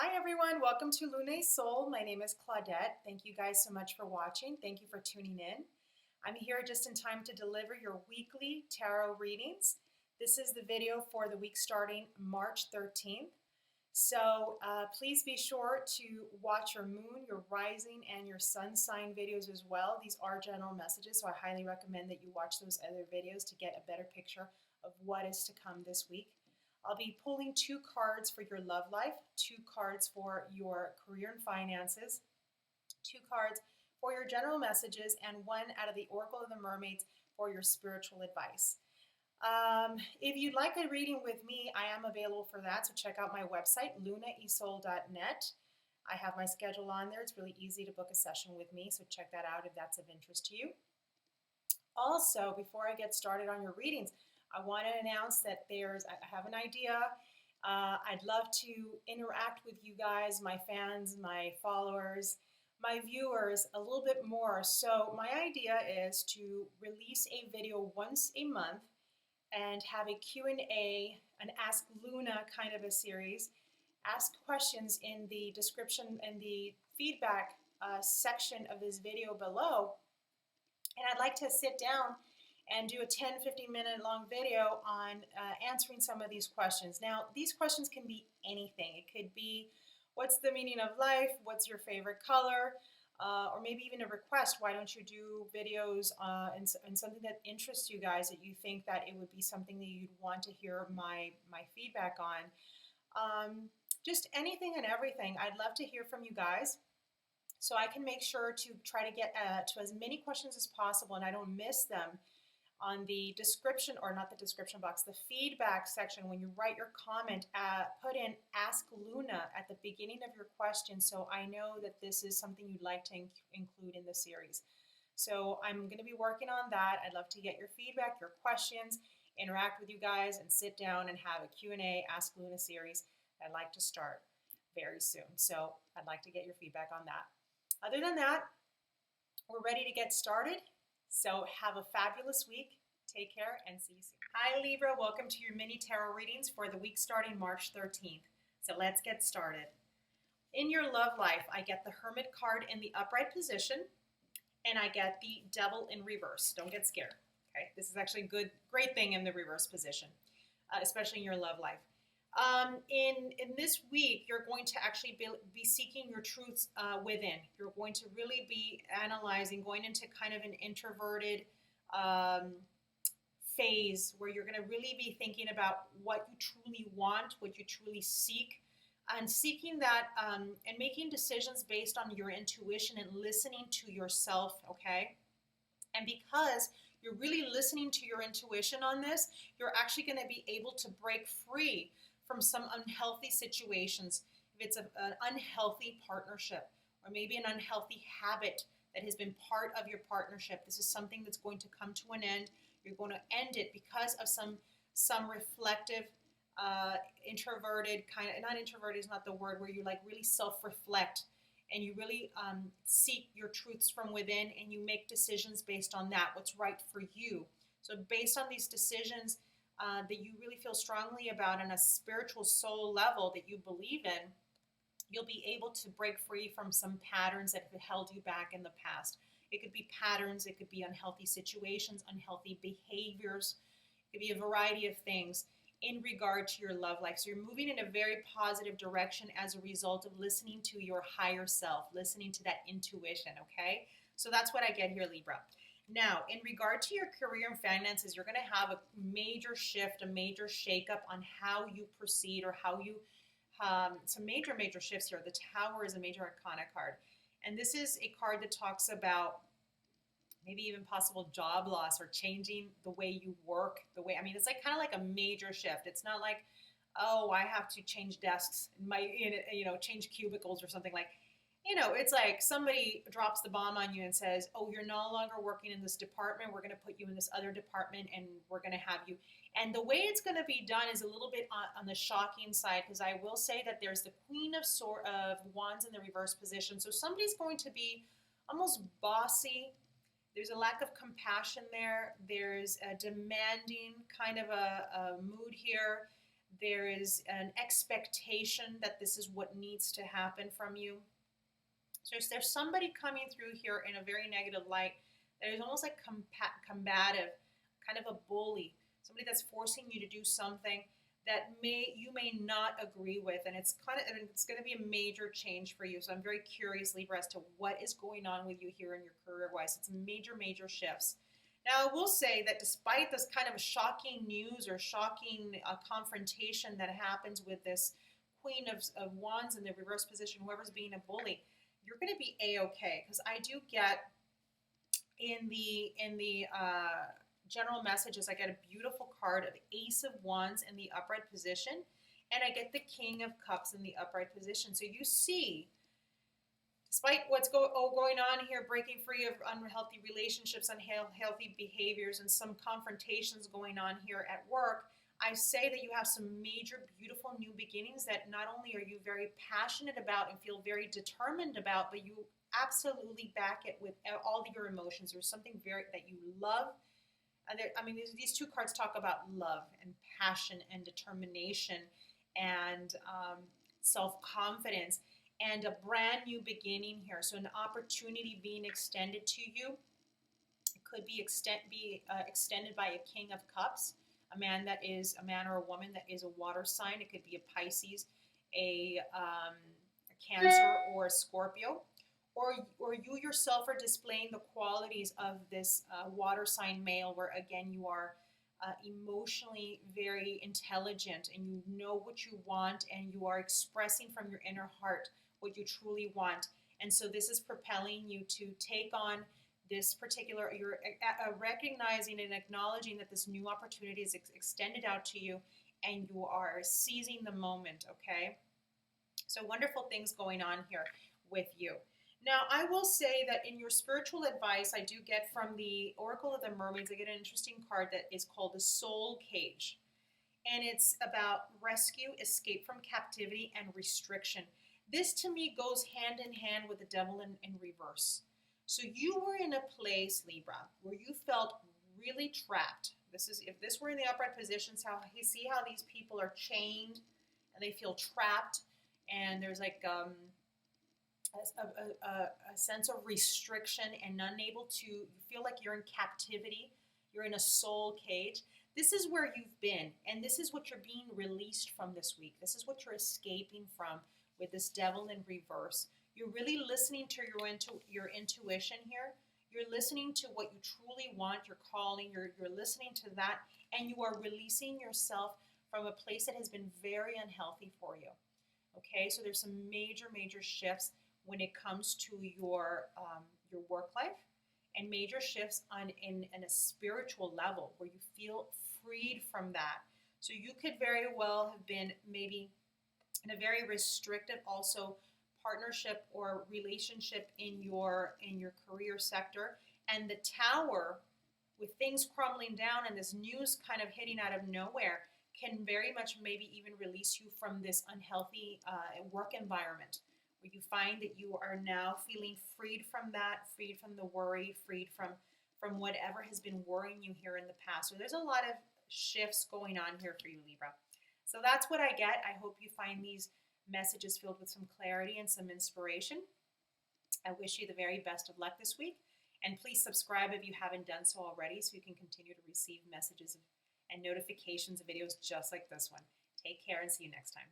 Hi everyone, welcome to Lunae Soul. My name is Claudette. Thank you guys so much for watching. Thank you for tuning in. I'm here just in time to deliver your weekly tarot readings. This is the video for the week starting March 13th. So please be sure to watch your moon, your rising, and your sun sign videos as well. These are general messages, so I highly recommend that you watch those other videos to get a better picture of what is to come this week. I'll be pulling 2 cards for your love life, 2 cards for your career and finances, 2 cards for your general messages, and 1 out of the Oracle of the Mermaids for your spiritual advice. If you'd like a reading with me, I am available for that, so check out my website, lunaesoul.net. I have my schedule on there. It's really easy to book a session with me, so check that out if that's of interest to you. Also, before I get started on your readings, I want to announce that I have an idea. I'd love to interact with you guys, my fans, my followers, my viewers a little bit more. So my idea is to release a video once a month and have a Q&A, an Ask Luna kind of a series. Ask questions in the description and the feedback section of this video below. And I'd like to sit down and do a 10-15 minute long video on answering some of these questions. Now, these questions can be anything. It could be, what's the meaning of life? What's your favorite color? Or maybe even a request, why don't you do videos and something that interests you guys, that you think that it would be something that you'd want to hear my feedback on. Just anything and everything. I'd love to hear from you guys, so I can make sure to try to get to as many questions as possible and I don't miss them. On the description, or not the description box, the feedback section, when you write your comment, put in Ask Luna at the beginning of your question, so I know that this is something you'd like to include in the series. So I'm going to be working on that. I'd love to get your feedback, your questions, interact with you guys, and sit down and have a Q&A Ask Luna series. I'd like to start very soon, so I'd like to get your feedback on that. Other than that, we're ready to get started. So have a fabulous week. Take care and see you soon. Hi Libra, welcome to your mini tarot readings for the week starting March 13th. So let's get started. In your love life, I get the Hermit card in the upright position and I get the Devil in reverse. Don't get scared. Okay, this is actually a great thing in the reverse position, especially in your love life. In this week, you're going to actually be seeking your truths within. You're going to really be analyzing, going into kind of an introverted phase where you're going to really be thinking about what you truly want, what you truly seek, and seeking that and making decisions based on your intuition and listening to yourself, okay? And because you're really listening to your intuition on this, you're actually going to be able to break free from some unhealthy situations. If it's an unhealthy partnership, or maybe an unhealthy habit that has been part of your partnership, this is something that's going to come to an end. You're going to end it because of some reflective, introverted kind of, not introverted is not the word, where you like really self-reflect and you really seek your truths from within and you make decisions based on that, what's right for you. So based on these decisions that you really feel strongly about on a spiritual soul level that you believe in, you'll be able to break free from some patterns that have held you back in the past. It could be patterns, it could be unhealthy situations, unhealthy behaviors, it could be a variety of things in regard to your love life. So you're moving in a very positive direction as a result of listening to your higher self, listening to that intuition, okay? So that's what I get here, Libra. Now, in regard to your career and finances, you're going to have a major shift, a major shakeup on how you proceed, or how you, some major shifts here. The Tower is a major arcana card. And this is a card that talks about maybe even possible job loss or changing the way you work, it's like kind of like a major shift. It's not like, oh, I have to change desks, change cubicles or something like. It's like somebody drops the bomb on you and says, oh, you're no longer working in this department. We're going to put you in this other department and we're going to have you. And the way it's going to be done is a little bit on the shocking side, because I will say that there's the Queen of Wands in the reverse position. So somebody's going to be almost bossy. There's a lack of compassion there. There's a demanding kind of a mood here. There is an expectation that this is what needs to happen from you. So there's somebody coming through here in a very negative light that is almost like combative, kind of a bully, somebody that's forcing you to do something that you may not agree with, and it's going to be a major change for you. So I'm very curious, Libra, as to what is going on with you here in your career-wise. It's major shifts. Now, I will say that despite this kind of shocking news or shocking confrontation that happens with this Queen of Wands in the reverse position, whoever's being a bully, you're going to be a-okay, because I do get in the general messages, I get a beautiful card of Ace of Wands in the upright position, and I get the King of Cups in the upright position. So you see, despite what's going on here, breaking free of unhealthy relationships, unhealthy behaviors, and some confrontations going on here at work, I say that you have some major, beautiful new beginnings that not only are you very passionate about and feel very determined about, but you absolutely back it with all your emotions. There's something that you love. I mean, these two cards talk about love and passion and determination and self-confidence and a brand new beginning here. So an opportunity being extended to you. It could be extended by a King of Cups, a man or a woman that is a water sign. It could be a Pisces, a Cancer, or a Scorpio. Or you yourself are displaying the qualities of this water sign male, where again you are emotionally very intelligent and you know what you want and you are expressing from your inner heart what you truly want. And so this is propelling you to take on this particular, you're recognizing and acknowledging that this new opportunity is extended out to you and you are seizing the moment, okay? So wonderful things going on here with you. Now, I will say that in your spiritual advice, I do get from the Oracle of the Mermaids, I get an interesting card that is called the Soul Cage. And it's about rescue, escape from captivity, and restriction. This, to me, goes hand in hand with the Devil in reverse. So you were in a place, Libra, where you felt really trapped. If this were in the upright positions, you see how these people are chained and they feel trapped, and there's like a sense of restriction and unable to, you feel like you're in captivity, you're in a soul cage. This is where you've been, and this is what you're being released from this week. This is what you're escaping from with this Devil in reverse. You're really listening to your intuition here. You're listening to what you truly want, your calling, you're listening to that, and you are releasing yourself from a place that has been very unhealthy for you. Okay, so there's some major shifts when it comes to your work life, and major shifts in a spiritual level where you feel freed from that. So you could very well have been maybe in a very restrictive also partnership or relationship in your career sector, and the Tower, with things crumbling down and this news kind of hitting out of nowhere, can very much maybe even release you from this unhealthy work environment, where you find that you are now feeling freed from that, freed from the worry, freed from whatever has been worrying you here in the past. So there's a lot of shifts going on here for you, Libra. So that's what I get. I hope you find these messages filled with some clarity and some inspiration. I wish you the very best of luck this week. And please subscribe if you haven't done so already, so you can continue to receive messages and notifications of videos just like this one. Take care and see you next time.